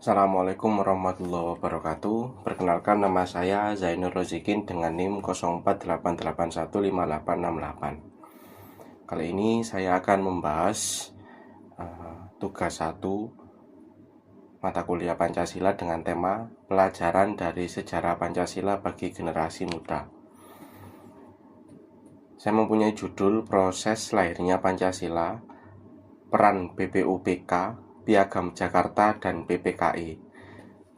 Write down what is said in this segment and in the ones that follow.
Assalamualaikum warahmatullahi wabarakatuh. Perkenalkan, nama saya Zainur Rozikin dengan NIM 0488815868. Kali ini saya akan membahas tugas 1 mata kuliah Pancasila dengan tema pelajaran dari sejarah Pancasila bagi generasi muda. Saya mempunyai judul proses lahirnya Pancasila, peran BPUPK, Piagam Jakarta, dan PPKI,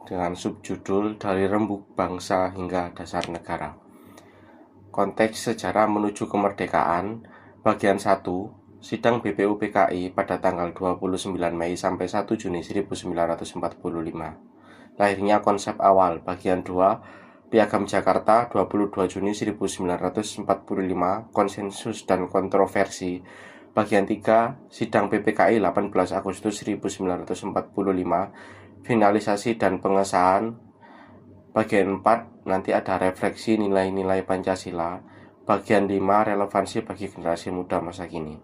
dengan subjudul dari rembuk bangsa hingga dasar negara. Konteks sejarah menuju kemerdekaan, bagian 1, sidang BPUPKI pada tanggal 29 Mei sampai 1 Juni 1945. Lahirnya konsep awal, bagian 2, Piagam Jakarta 22 Juni 1945, konsensus dan kontroversi. Bagian 3, sidang PPKI 18 Agustus 1945, finalisasi dan pengesahan. Bagian 4, nanti ada refleksi nilai-nilai Pancasila. Bagian 5, relevansi bagi generasi muda masa kini.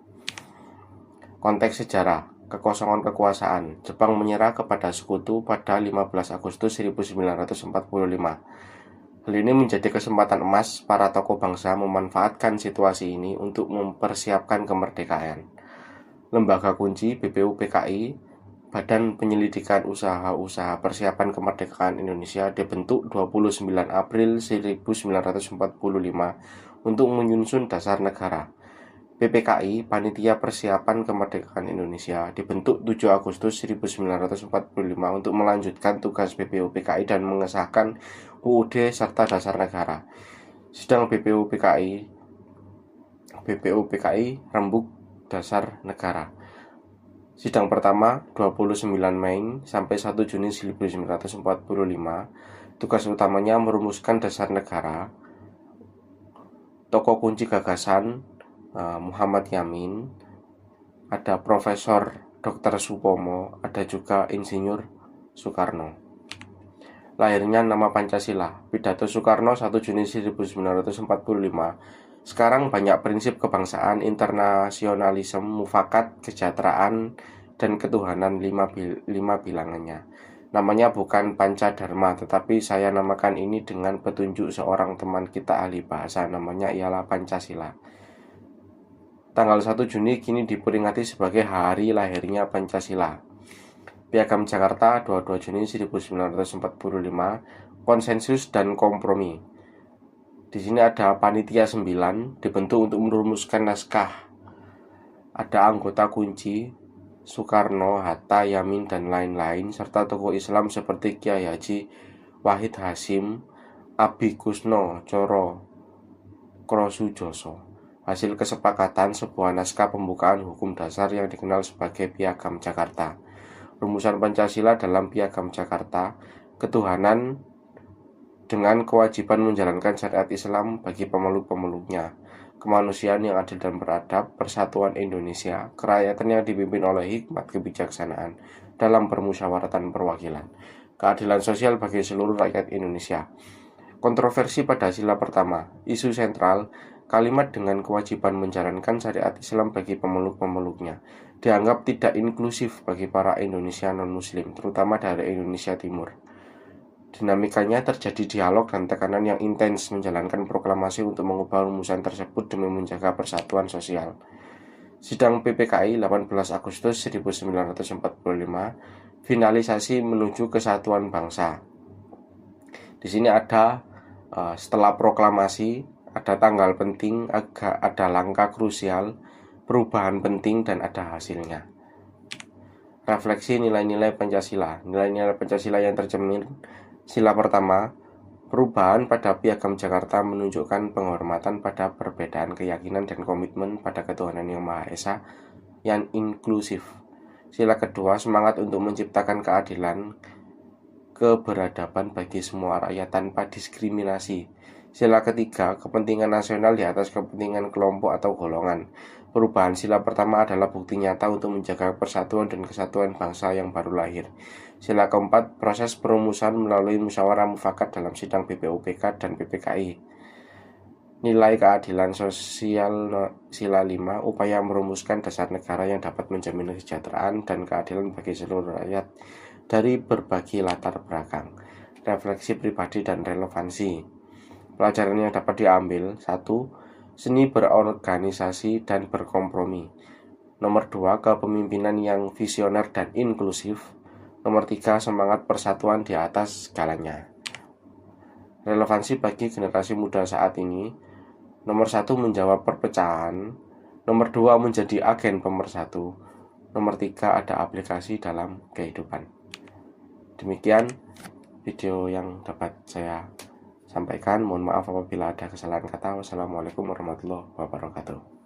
Konteks sejarah, kekosongan kekuasaan. Jepang menyerah kepada sekutu pada 15 Agustus 1945. Hal ini menjadi kesempatan emas para tokoh bangsa memanfaatkan situasi ini untuk mempersiapkan kemerdekaan. Lembaga kunci BPUPKI, Badan Penyelidikan Usaha-Usaha Persiapan Kemerdekaan Indonesia, dibentuk 29 April 1945 untuk menyusun dasar negara. PPKI, Panitia Persiapan Kemerdekaan Indonesia, dibentuk 7 Agustus 1945 untuk melanjutkan tugas BPUPKI dan mengesahkan UUD serta dasar negara. Sidang BPUPKI rembuk dasar negara. Sidang pertama 29 Mei sampai 1 Juni 1945. Tugas utamanya merumuskan dasar negara. Tokoh kunci gagasan Muhammad Yamin, ada Profesor Dr. Supomo, ada juga Insinyur Soekarno. Lahirnya nama Pancasila, pidato Soekarno 1 Juni 1945. Sekarang banyak prinsip kebangsaan, internasionalisme, mufakat, kesejahteraan, dan ketuhanan lima bilangannya. Namanya bukan Pancadharma, tetapi saya namakan ini dengan petunjuk seorang teman kita ahli bahasa. Namanya ialah Pancasila. Tanggal 1 Juni kini diperingati sebagai hari lahirnya Pancasila. Piagam Jakarta 22 Juni 1945, konsensus dan kompromi. Di sini ada panitia 9 dibentuk untuk merumuskan naskah. Ada anggota kunci Soekarno, Hatta, Yamin, dan lain-lain, serta tokoh Islam seperti Kiai Haji Wahid Hasyim, Abi Kusno, Coro Krosujoso. Hasil kesepakatan sebuah naskah pembukaan hukum dasar yang dikenal sebagai Piagam Jakarta. Rumusan Pancasila dalam Piagam Jakarta, ketuhanan dengan kewajiban menjalankan syariat Islam bagi pemeluk-pemeluknya, kemanusiaan yang adil dan beradab, persatuan Indonesia, kerakyatan yang dipimpin oleh hikmat kebijaksanaan dalam permusyawaratan perwakilan, keadilan sosial bagi seluruh rakyat Indonesia. Kontroversi pada sila pertama, isu sentral, kalimat dengan kewajiban menjalankan syariat Islam bagi pemeluk-pemeluknya dianggap tidak inklusif bagi para Indonesia non-Muslim, terutama dari Indonesia Timur. Dinamikanya terjadi dialog dan tekanan yang intens menjalankan proklamasi untuk mengubah rumusan tersebut demi menjaga persatuan sosial. Sidang PPKI 18 Agustus 1945, finalisasi menuju kesatuan bangsa. Di sini ada setelah proklamasi, ada tanggal penting, ada langkah krusial, perubahan penting, dan ada hasilnya. Refleksi nilai-nilai Pancasila. Nilai-nilai Pancasila yang tercermin. Sila pertama, perubahan pada Piagam Jakarta menunjukkan penghormatan pada perbedaan keyakinan dan komitmen pada ketuhanan yang Maha Esa yang inklusif. Sila kedua, semangat untuk menciptakan keadilan, keberadaban bagi semua rakyat tanpa diskriminasi. Sila ketiga, kepentingan nasional di atas kepentingan kelompok atau golongan. Perubahan sila pertama adalah bukti nyata untuk menjaga persatuan dan kesatuan bangsa yang baru lahir. Sila keempat, proses perumusan melalui musyawarah mufakat dalam sidang BPUPK dan PPKI. Nilai keadilan sosial sila 5, upaya merumuskan dasar negara yang dapat menjamin kesejahteraan dan keadilan bagi seluruh rakyat dari berbagai latar belakang, refleksi pribadi dan relevansi. Pelajaran yang dapat diambil: 1. Seni berorganisasi dan berkompromi. Nomor 2. Kepemimpinan yang visioner dan inklusif. Nomor 3. Semangat persatuan di atas segalanya. Relevansi bagi generasi muda saat ini: nomor 1. Menjawab perpecahan. Nomor 2. Menjadi agen pemersatu. Nomor 3. Ada aplikasi dalam kehidupan. Demikian video yang dapat saya sampaikan. Mohon maaf apabila ada kesalahan kata. Wassalamualaikum warahmatullahi wabarakatuh.